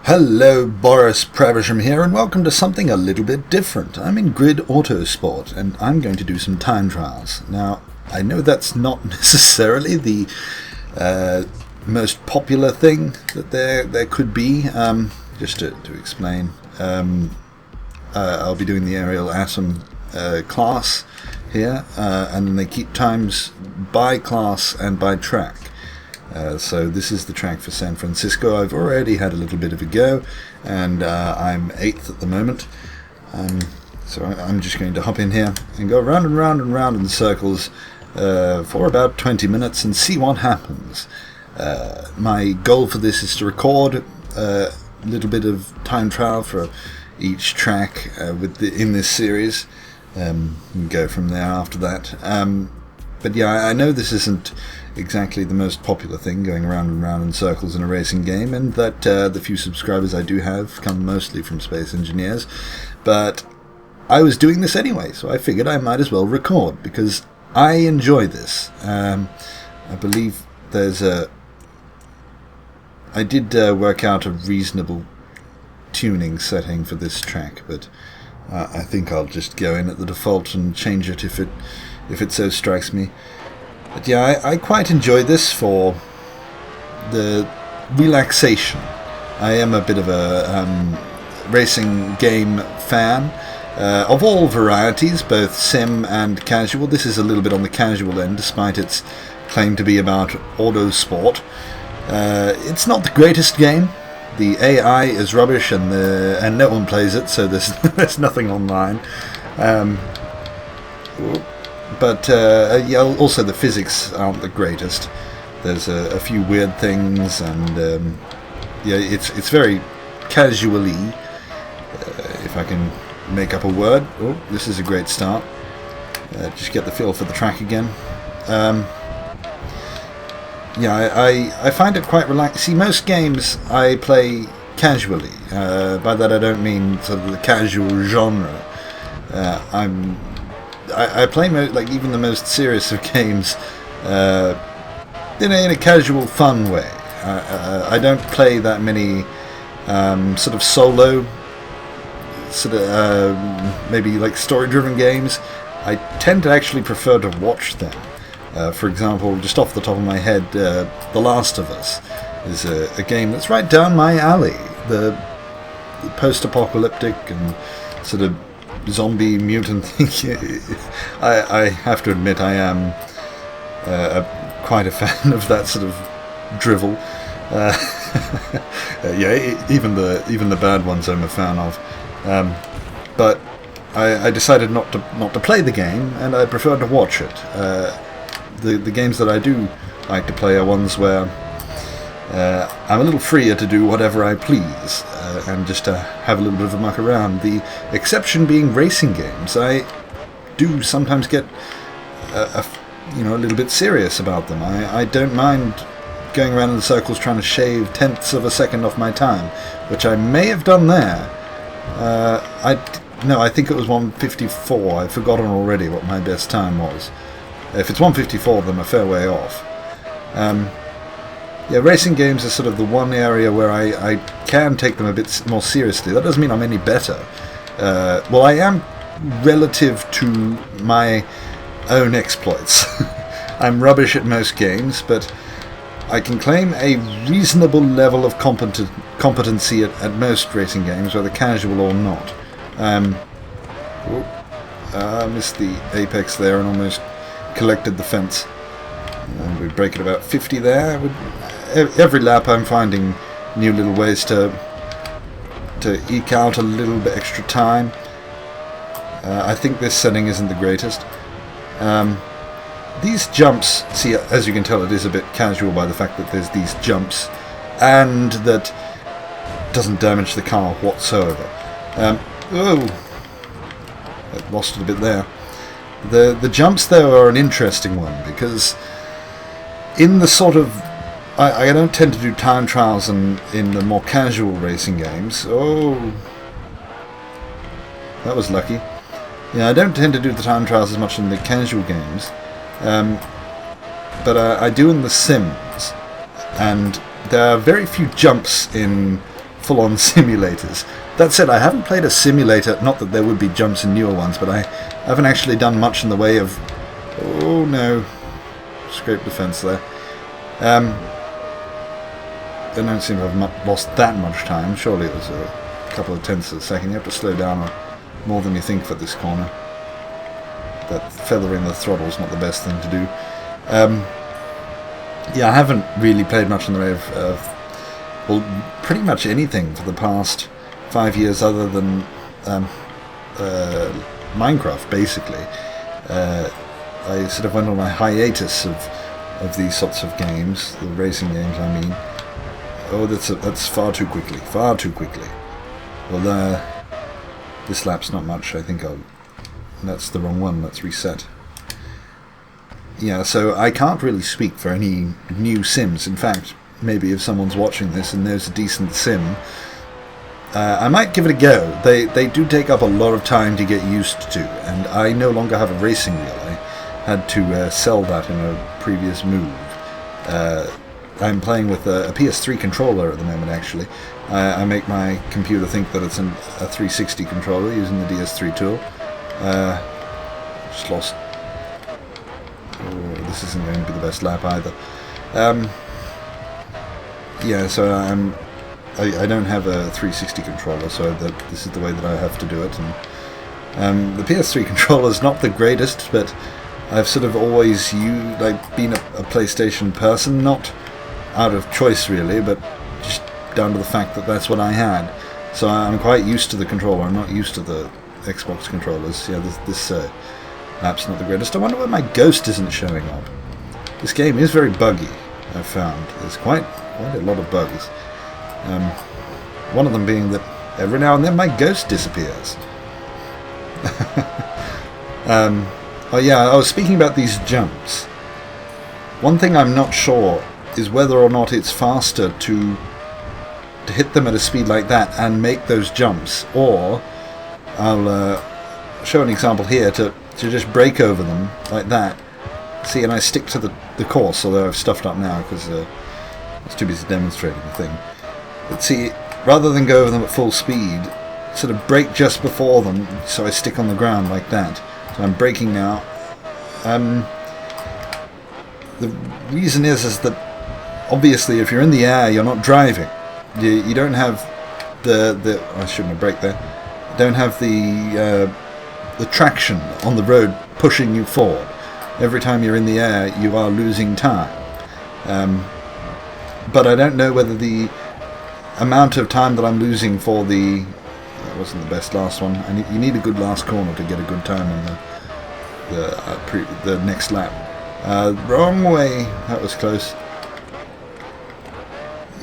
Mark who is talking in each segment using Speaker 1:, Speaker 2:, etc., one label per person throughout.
Speaker 1: Hello, Boris Pravisham here, and welcome to something a little bit different. I'm in Grid Autosport, and I'm going to do some time trials. Now, I know that's not necessarily the most popular thing that there could be. Just to explain, I'll be doing the Ariel Atom class here, and then they keep times by class and by track. So this is the track for San Francisco. I've already had a little bit of a go, and I'm 8th at the moment. So I'm just going to hop in here and go round and round and round in circles for about 20 minutes and see what happens. My goal for this is to record a little bit of time trial for each track in this series, and go from there after that. But yeah, I know this isn't exactly the most popular thing, going around and round in circles in a racing game, and that the few subscribers I do have come mostly from space engineers. But I was doing this anyway, so I figured I might as well record, because I enjoy this. I believe I did work out a reasonable tuning setting for this track, but I think I'll just go in at the default and change it if it so strikes me. But yeah, I quite enjoy this for the relaxation. I am a bit of a racing game fan of all varieties, both sim and casual. This is a little bit on the casual end, despite its claim to be about Autosport. It's not the greatest game. The AI is rubbish, and no one plays it, so there's nothing online. But yeah, also the physics aren't the greatest. There's a few weird things, and yeah, it's very casually, if I can make up a word. Oh, this is a great start. Just get the feel for the track again. Yeah, I find it quite relaxing. See, most games I play casually. By that I don't mean sort of the casual genre. I play like even the most serious of games in a casual, fun way. I don't play that many sort of solo, maybe like story-driven games. I tend to actually prefer to watch them. For example, just off the top of my head, The Last of Us is a game that's right down my alley. The post-apocalyptic and sort of zombie mutant thing. I have to admit I am quite a fan of that sort of drivel. Yeah, even the bad ones I'm a fan of. But I decided not to play the game, and I prefer to watch it. The games that I do like to play are ones where I'm a little freer to do whatever I please, and just to have a little bit of a muck around. The exception being racing games. I do sometimes get a little bit serious about them. I don't mind going around in circles trying to shave tenths of a second off my time, which I may have done there. I think it was 1:54. I've forgotten already what my best time was. If it's 1:54, then I'm a fair way off. Yeah, racing games are sort of the one area where I can take them a bit more seriously. That doesn't mean I'm any better. Well, I am relative to my own exploits. I'm rubbish at most games, but I can claim a reasonable level of competency at most racing games, whether casual or not. I missed the apex there and almost collected the fence. And we break at about 50 there. Every lap I'm finding new little ways to eke out a little bit extra time. I think this setting isn't the greatest. These jumps, see, as you can tell, it is a bit casual by the fact that there's these jumps, and that doesn't damage the car whatsoever. Oh, I lost it a bit there. The jumps, though, are an interesting one, because in the sort of... I don't tend to do time trials in the more casual racing games. Oh, that was lucky. Yeah, I don't tend to do the time trials as much in the casual games, but I do in the sims, and there are very few jumps in full-on simulators. That said, I haven't played a simulator, not that there would be jumps in newer ones, but I haven't actually done much in the way of... Oh no, scraped the fence there. I don't seem to have lost that much time. Surely it was a couple of tenths of a second. You have to slow down more than you think for this corner. That feathering the throttle is not the best thing to do. Yeah, I haven't really played much in the way of well, pretty much anything for the past 5 years other than Minecraft, basically. I sort of went on a hiatus of these sorts of games, the racing games, I mean. Oh, that's far too quickly, far too quickly. Well, this lap's not much, I think that's the wrong one, let's reset. Yeah, so I can't really speak for any new sims. In fact, maybe if someone's watching this and there's a decent sim, I might give it a go. They do take up a lot of time to get used to, and I no longer have a racing wheel. I had to sell that in a previous move. I'm playing with a PS3 controller at the moment, actually. I make my computer think that it's a 360 controller using the DS3 tool. Just lost... Oh, this isn't going to be the best lap either. Yeah, so I don't have a 360 controller, so this is the way that I have to do it. And the PS3 controller is not the greatest, but I've sort of always been a PlayStation person, not out of choice really, but just down to the fact that that's what I had. So I'm quite used to the controller. I'm not used to the Xbox controllers. Yeah, this lap's not the greatest. I wonder why my ghost isn't showing up. This game is very buggy, I've found. There's quite a lot of bugs. One of them being that every now and then my ghost disappears. Oh yeah, I was speaking about these jumps. One thing I'm not sure is whether or not it's faster to hit them at a speed like that and make those jumps, or I'll show an example here to just brake over them like that. See, and I stick to the course, although I've stuffed up now because I was too busy demonstrating the thing. But see, rather than go over them at full speed, sort of brake just before them, so I stick on the ground like that. So I'm braking now. The reason is that obviously if you're in the air, you're not driving. You don't have the I shouldn't have braked there. You don't have the traction on the road pushing you forward. Every time you're in the air, you are losing time. But I don't know whether the amount of time that I'm losing for that wasn't the best last one. You need a good last corner to get a good time on the next lap. Wrong way. That was close.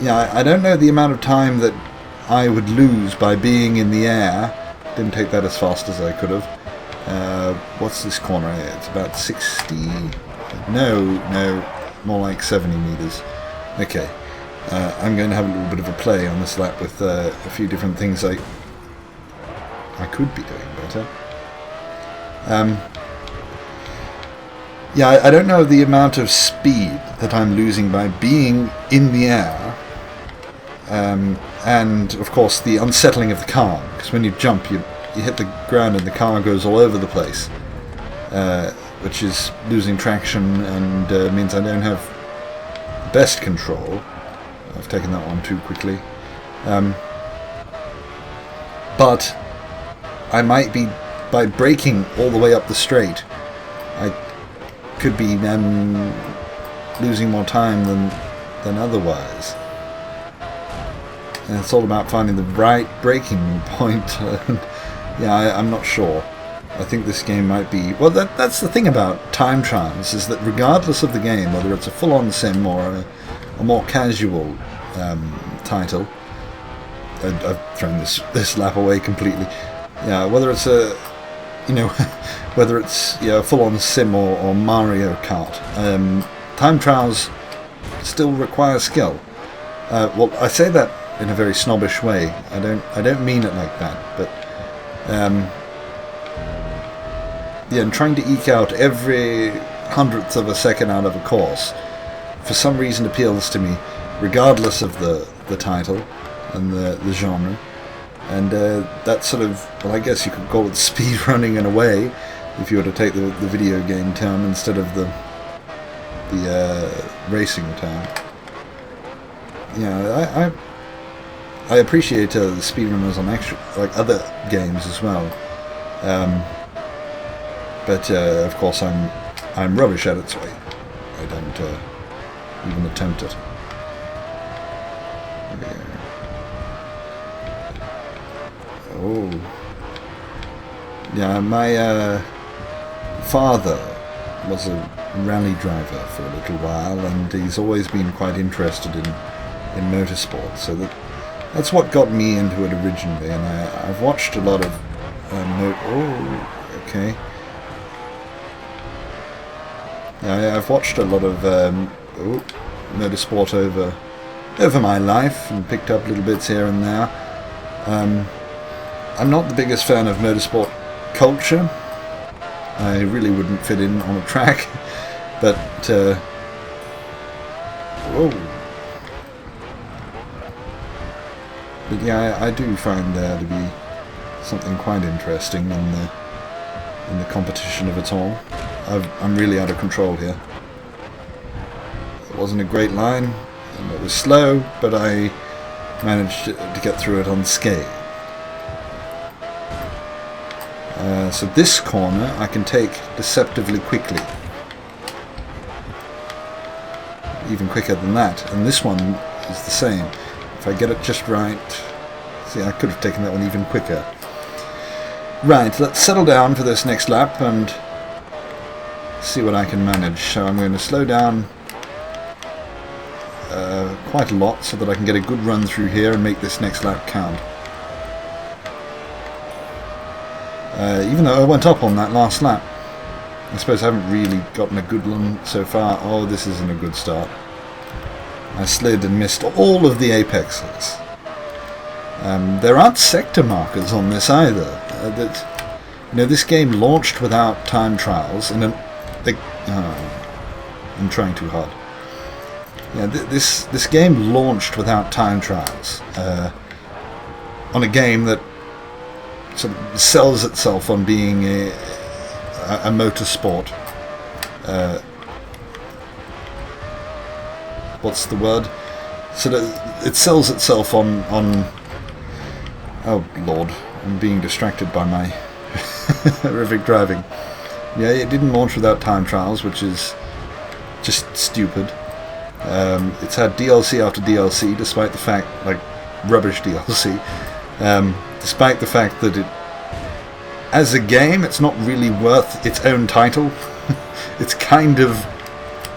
Speaker 1: Yeah, I don't know the amount of time that I would lose by being in the air. Didn't take that as fast as I could have. What's this corner here? It's about 60... No, more like 70 meters. Okay. I'm going to have a little bit of a play on this lap with a few different things I could be doing better. Yeah, I don't know the amount of speed that I'm losing by being in the air, and of course the unsettling of the car, because when you jump you hit the ground and the car goes all over the place, which is losing traction and means I don't have the best control. I've taken that one too quickly. But I might be, by braking all the way up the straight, I could be losing more time than otherwise. And it's all about finding the right braking point. Yeah, I'm not sure. I think this game might be... Well, that's the thing about time trials, is that regardless of the game, whether it's a full-on sim or a more casual title... I've thrown this lap away completely. Yeah, whether it's whether it's a full-on sim or Mario Kart, time trials still require skill. Well, I say that in a very snobbish way. I don't mean it like that, but and trying to eke out every hundredth of a second out of a course for some reason appeals to me, regardless of the title. in the genre. And that sort of, well, I guess you could call it speed running in a way, if you were to take the video game term instead of the racing term. Yeah, I appreciate the speedrunners on like other games as well, but of course I'm rubbish at it, so I don't even attempt it. Oh, yeah, my father was a rally driver for a little while, and he's always been quite interested in motorsport, so that's what got me into it originally. And I've watched a lot of I've watched a lot of motorsport over my life and picked up little bits here and there. I'm not the biggest fan of motorsport culture. I really wouldn't fit in on a track, but but yeah, I do find there to be something quite interesting in the competition of it all. I'm really out of control here. It wasn't a great line, and it was slow, but I managed to get through it unscathed. So this corner I can take deceptively quickly. Even quicker than that. And this one is the same. If I get it just right... See, I could have taken that one even quicker. Right, let's settle down for this next lap and see what I can manage. So I'm going to slow down quite a lot so that I can get a good run through here and make this next lap count. Even though I went up on that last lap. I suppose I haven't really gotten a good one so far. Oh, this isn't a good start. I slid and missed all of the apexes. There aren't sector markers on this either. This game launched without time trials, and I'm trying too hard. Yeah, this game launched without time trials on a game that sort of sells itself on being a motorsport. What's the word? So that it sells itself on. Oh Lord, I'm being distracted by my horrific driving. Yeah, it didn't launch without time trials, which is just stupid. It's had DLC after DLC, despite the fact, like, rubbish DLC. Despite the fact that as a game, it's not really worth its own title. It's kind of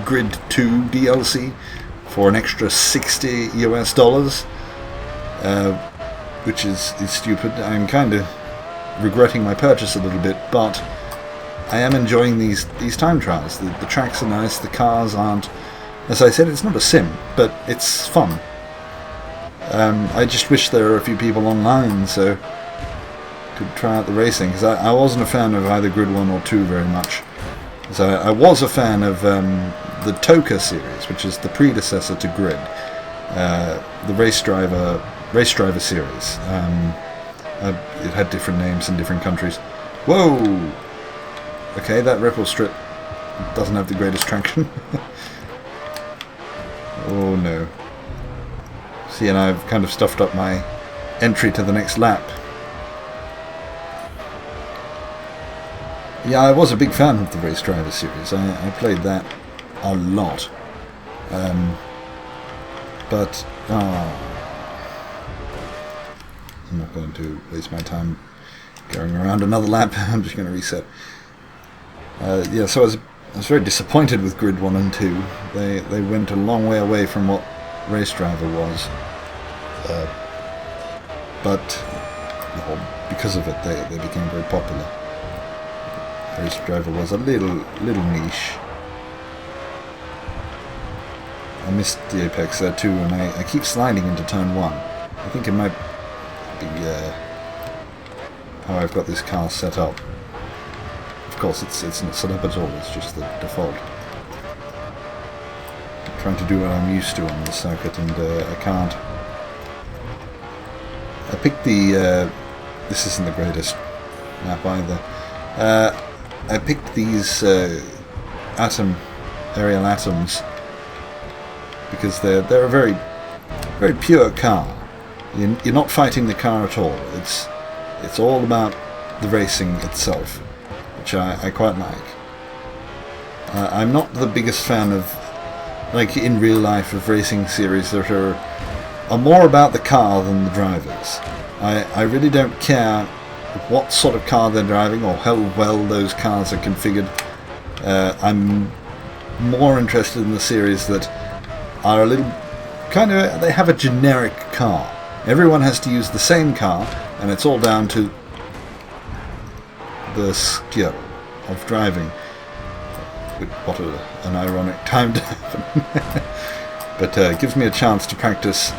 Speaker 1: Grid 2 DLC for an extra $60 US, which is stupid. I'm kind of regretting my purchase a little bit, but I am enjoying these time trials. The tracks are nice, the cars aren't... As I said, it's not a sim, but it's fun. I just wish there were a few people online so could try out the racing, because I wasn't a fan of either Grid 1 or 2 very much. So I was a fan of the Toka series, which is the predecessor to Grid, the race driver series. It had different names in different countries. Whoa! Okay, that ripple strip doesn't have the greatest traction. Oh no. See, and I've kind of stuffed up my entry to the next lap. Yeah, I was a big fan of the Race Driver series. I played that a lot. But I'm not going to waste my time going around another lap. I'm just going to reset. Yeah, so I was very disappointed with Grid 1 and 2. They went a long way away from what Race Driver was. But because of it, they became very popular. Race Driver was a little niche. I missed the apex there too, and I keep sliding into turn 1. I think it might be how I've got this car set up. Of course, it's not set up at all, it's just the default. I'm trying to do what I'm used to on this circuit, and I can't. I picked the... this isn't the greatest map either. I picked these Ariel Atoms because they're a very, very pure car. You're not fighting the car at all. It's all about the racing itself, which I quite like. I'm not the biggest fan of, like in real life, of racing series that are more about the car than the drivers. I really don't care what sort of car they're driving or how well those cars are configured. I'm more interested in the series that are a little they have a generic car. Everyone has to use the same car, and it's all down to the skill of driving. What an ironic time to happen. But it gives me a chance to practice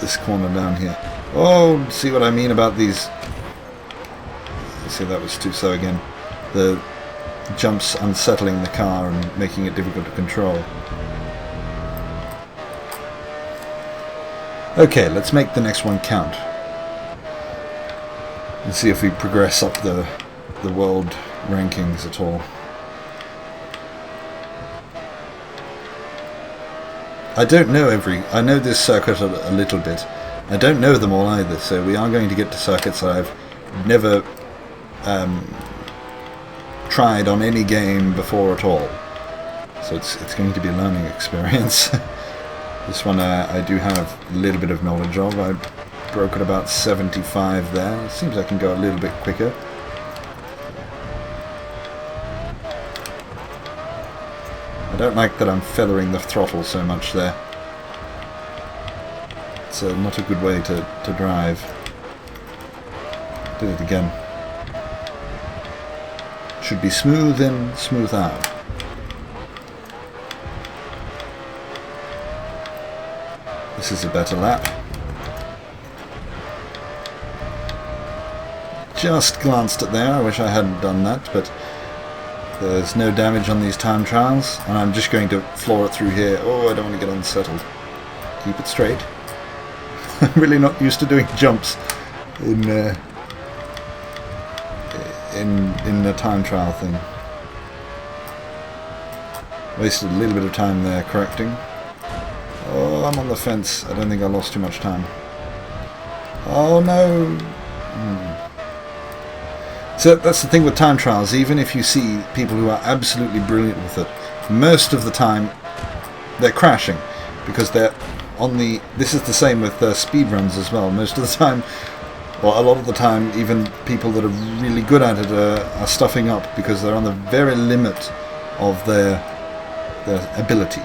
Speaker 1: this corner down here. Oh, see what I mean about these? See, that was too slow again. The jumps unsettling the car and making it difficult to control. Okay, let's make the next one count. And see if we progress up the world rankings at all. I don't know I know this circuit a little bit. I don't know them all either, so we are going to get to circuits that I've never tried on any game before at all. So it's going to be a learning experience. This one I do have a little bit of knowledge of. I broke at about 75 there. It seems I can go a little bit quicker. I don't like that I'm feathering the throttle so much there. It's not a good way to drive. Did it again. Should be smooth in, smooth out. This is a better lap. Just glanced at there. I wish I hadn't done that, but there's no damage on these time trials, and I'm just going to floor it through here. Oh, I don't want to get unsettled. Keep it straight. I'm really not used to doing jumps in the time trial thing. Wasted a little bit of time there correcting. Oh, I'm on the fence. I don't think I lost too much time. Oh no! So that's the thing with time trials. Even if you see people who are absolutely brilliant with it, most of the time they're crashing because they're on the... This is the same with speed runs as well. Most of the time, or a lot of the time, even people that are really good at it are stuffing up because they're on the very limit of their ability.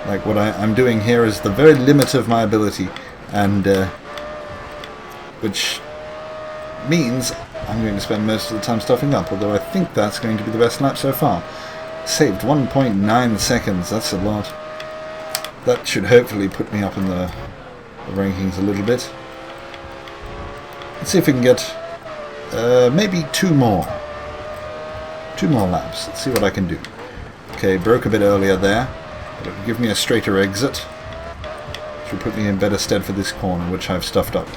Speaker 1: Like what I'm doing here is the very limit of my ability, and which means I'm going to spend most of the time stuffing up, although I think that's going to be the best lap so far. Saved 1.9 seconds, that's a lot. That should hopefully put me up in the rankings a little bit. Let's see if we can get maybe two more laps. Let's see what I can do. Okay, broke a bit earlier there, but it'll give me a straighter exit, which will put me in better stead for this corner, which I've stuffed up.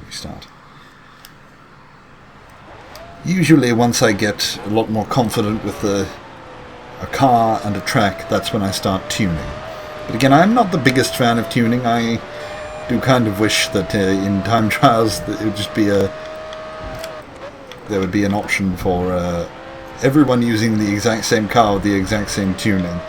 Speaker 1: Restart. Usually once I get a lot more confident with a car and a track, that's when I start tuning. But again, I'm not the biggest fan of tuning. I do kind of wish that in time trials that it would just be there would be an option for everyone using the exact same car with the exact same tuning,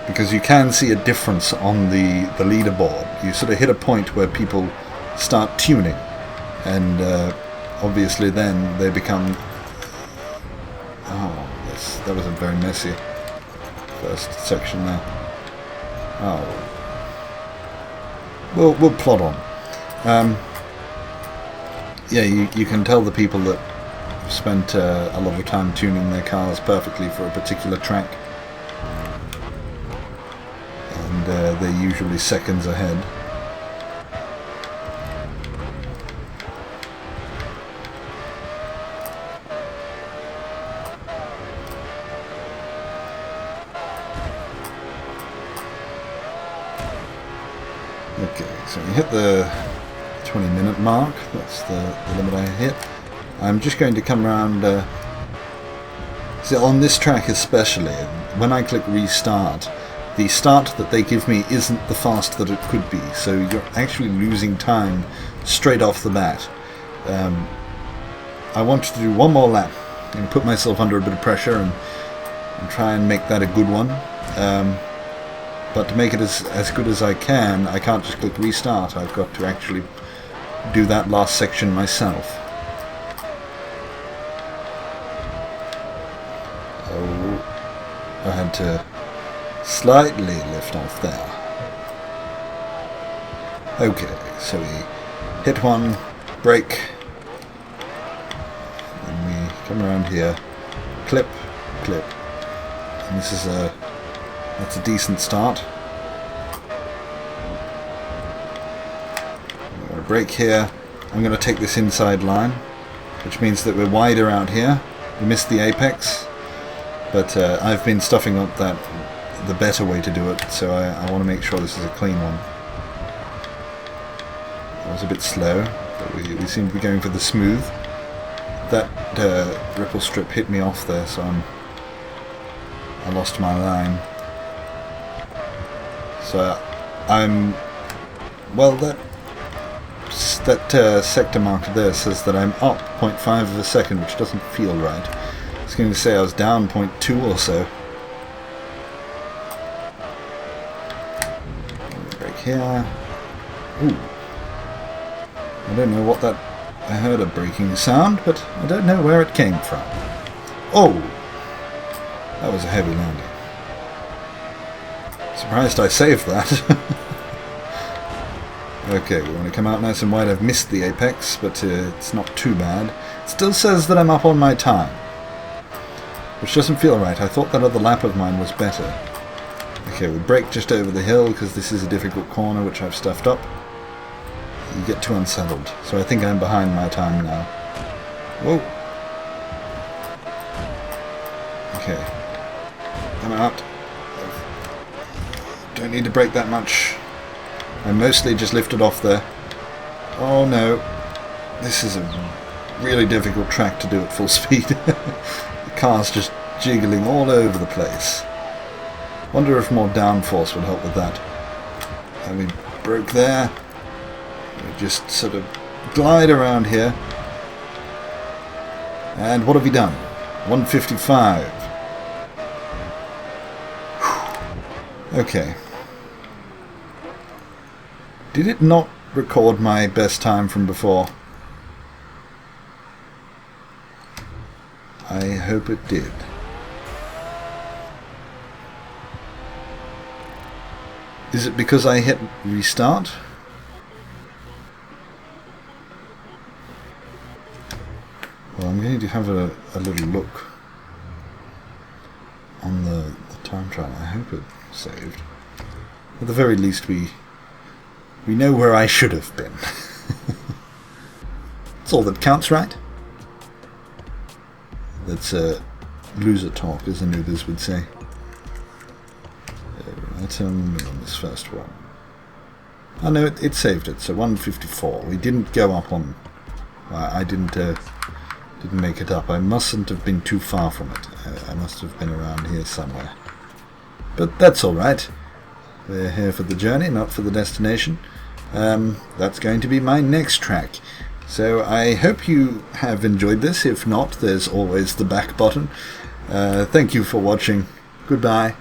Speaker 1: because you can see a difference on the leaderboard. You sort of hit a point where people start tuning, and obviously then they become... Oh, yes, that was a very messy first section there. Oh, we'll plod on. Yeah, you can tell the people that have spent a lot of time tuning their cars perfectly for a particular track, and they're usually seconds ahead. Okay, so we hit the 20-minute mark. That's the limit I hit. I'm just going to come around. See, on this track especially, when I click restart, the start that they give me isn't the fast that it could be, so you're actually losing time straight off the bat. I wanted to do one more lap and put myself under a bit of pressure and try and make that a good one. But to make it as good as I can't just click restart. I've got to actually do that last section myself. Oh, I had to slightly lift off there. Okay, so we hit one, brake, and we come around here, clip, clip, and this is that's a decent start. I'm going to brake here. I'm going to take this inside line, which means that we're wider out here. We missed the apex, but I've been stuffing up the better way to do it, so I want to make sure this is a clean one. That was a bit slow, but we seem to be going for the smooth. That ripple strip hit me off there, so I lost my line. So well, that sector marker there says that I'm up 0.5 of a second, which doesn't feel right. I was going to say I was down 0.2 or so. Brake here. Ooh. I don't know what that... I heard a braking sound, but I don't know where it came from. Oh! That was a heavy landing. Surprised I saved that. Okay, we want to come out nice and wide. I've missed the apex, but it's not too bad. It still says that I'm up on my time, which doesn't feel right. I thought that other lap of mine was better. Okay, we brake just over the hill because this is a difficult corner which I've stuffed up. You get too unsettled, so I think I'm behind my time now. Whoa! Okay, I'm out. Don't need to brake that much. I mostly just lifted off there. Oh no, this is a really difficult track to do at full speed. The car's just jiggling all over the place. Wonder if more downforce would help with that. And we broke there. We just sort of glide around here. And what have we done? 155. Whew. Okay. Did it not record my best time from before? I hope it did. Is it because I hit restart? Well, I'm going to have a little look on the time trial. I hope it saved. At the very least, we know where I should have been. That's all that counts, right? That's loser talk, as the noobers would say. Atom on this first one. Oh no, it saved it, so 154. We didn't go up on... I didn't make it up. I mustn't have been too far from it. I must have been around here somewhere. But that's alright. We're here for the journey, not for the destination. That's going to be my next track. So I hope you have enjoyed this. If not, there's always the back button. Thank you for watching. Goodbye.